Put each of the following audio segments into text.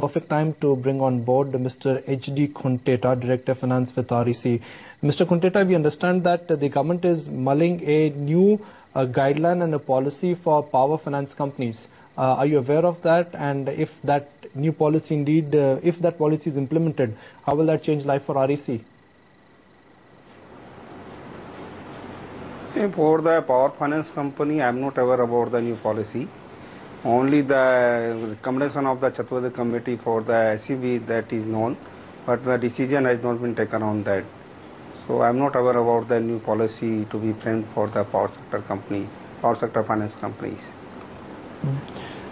perfect time to bring on board Mr. H.D. Kunteta, Director of Finance with REC. Mr. Kunteta, we understand that the government is mulling a new guideline and a policy for power finance companies. Are you aware of that? And if that new policy indeed, if that policy is implemented, how will that change life for REC? For the power finance company, I am not aware about the new policy. Only the recommendation of the Chaturvedi committee for the SEB that is known, but the decision has not been taken on that. So I am not aware about the new policy to be framed for the power sector companies, power sector finance companies.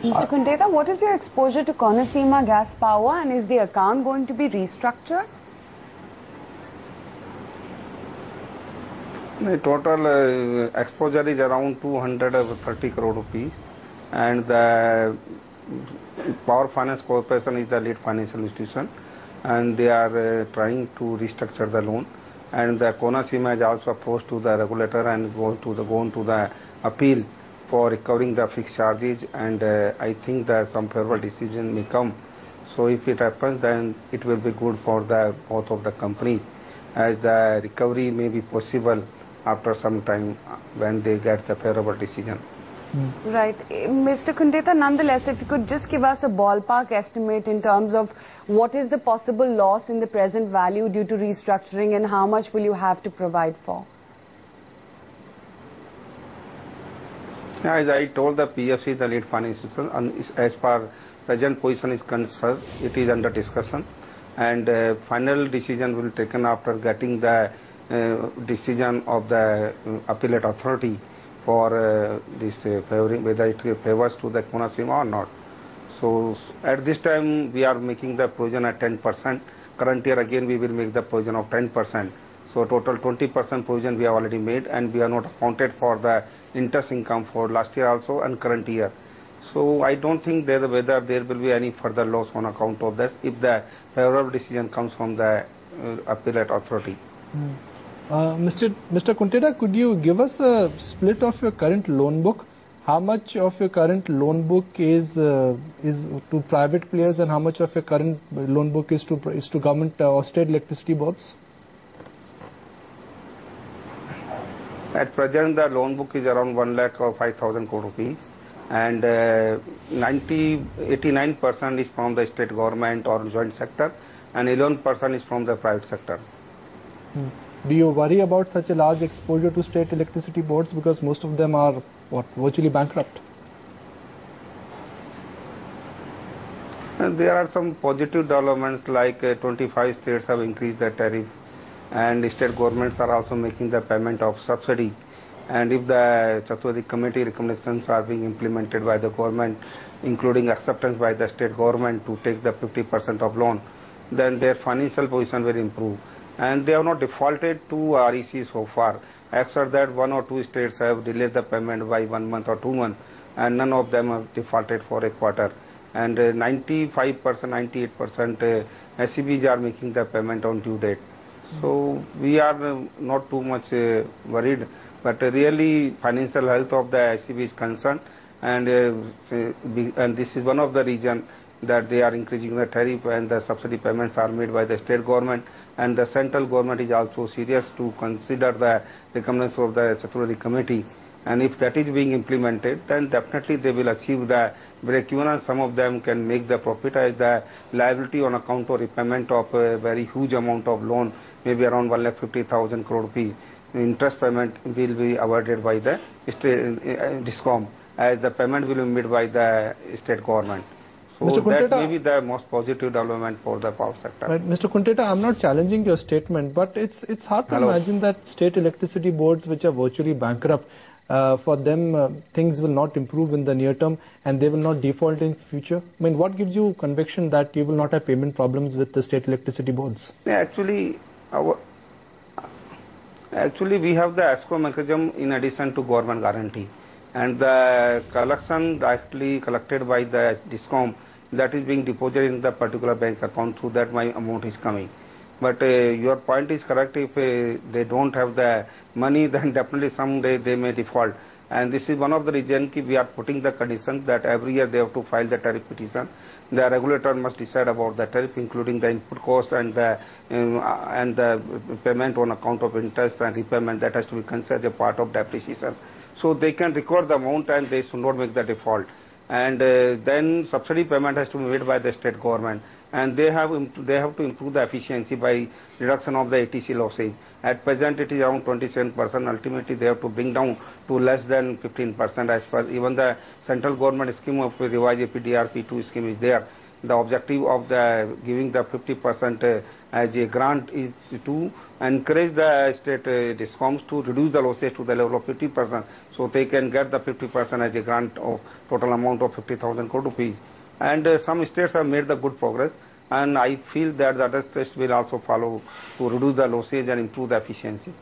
Mr. Kunteta, what is your exposure to Konaseema Gas Power, and is the account going to be restructured? The total exposure is around 230 crore rupees, and the Power Finance Corporation is the lead financial institution, and they are trying to restructure the loan. And the Konaseema is also approached to the regulator and gone to the appeal for recovering the fixed charges, and I think that some favorable decision may come. So if it happens, then it will be good for the both of the companies, as the recovery may be possible after some time when they get the favorable decision. Right. Mr. Kunteta, nonetheless, if you could just give us a ballpark estimate in terms of what is the possible loss in the present value due to restructuring, and how much will you have to provide for? As I told, the PFC, the lead finance institution, and as per present position is concerned, it is under discussion, and final decision will be taken after getting the decision of the appellate authority for this favoring, whether it favors to the Konaseema or not. So at this time we are making the provision at 10%. Current year again we will make the provision of 10%. So total 20% provision we have already made, and we are not accounted for the interest income for last year also and current year. So I don't think whether there will be any further loss on account of this if the favorable decision comes from the appellate authority. Mr. Kunteta, could you give us a split of your current loan book? How much of your current loan book is to private players, and how much of your current loan book is to government or state electricity boards? At present, the loan book is around 1,05,000 crore rupees, and 89% is from the state government or joint sector, and 11% is from the private sector. Do you worry about such a large exposure to state electricity boards, because most of them are virtually bankrupt? And there are some positive developments, like 25 states have increased the tariff, and the state governments are also making the payment of subsidy. And if the Chaturvedi committee recommendations are being implemented by the government, including acceptance by the state government to take the 50% of loan, then their financial position will improve. And they have not defaulted to REC so far, except that 1 or 2 states have delayed the payment by 1 month or 2 months, and none of them have defaulted for a quarter. And 95%, 98% SEBs are making the payment on due date. So we are not too much worried, but really financial health of the SEB is concerned, and this is one of the reasons that they are increasing the tariff, and the subsidy payments are made by the state government, and the central government is also serious to consider the recommendation of the Chaturvedi committee. And if that is being implemented, then definitely they will achieve the break-even, and some of them can make the profit, as the liability on account of repayment of a very huge amount of loan, maybe around 1,50,000 crore rupees. Interest payment will be avoided by the state DISCOM, as the payment will be made by the state government. So Mr. Kunteta, that may be the most positive development for the power sector. Right, Mr. Kunteta, I'm not challenging your statement, but it's hard to imagine that state electricity boards, which are virtually bankrupt, for them things will not improve in the near term, and they will not default in future. I mean, what gives you conviction that you will not have payment problems with the state electricity boards? Actually, we have the escrow mechanism in addition to government guarantee, and the collection directly collected by the DISCOM, that is being deposited in the particular bank account, through that my amount is coming. But your point is correct. If they don't have the money, then definitely someday they may default. And this is one of the reasons we are putting the condition that every year they have to file the tariff petition. The regulator must decide about the tariff, including the input cost and the payment on account of interest and repayment that has to be considered a part of depreciation. So they can record the amount and they should not make the default. And then subsidy payment has to be made by the state government, and they have to improve the efficiency by reduction of the ATC losses. At present it is around 27%. Ultimately they have to bring down to less than 15%, as per even the central government scheme of revised APDRP2 scheme is there. The objective of the giving the 50% as a grant is to encourage the state discoms to reduce the losses to the level of 50%, so they can get the 50% as a grant of total amount of 50,000 crore rupees. And some states have made the good progress, and I feel that the other states will also follow to reduce the losses and improve the efficiency.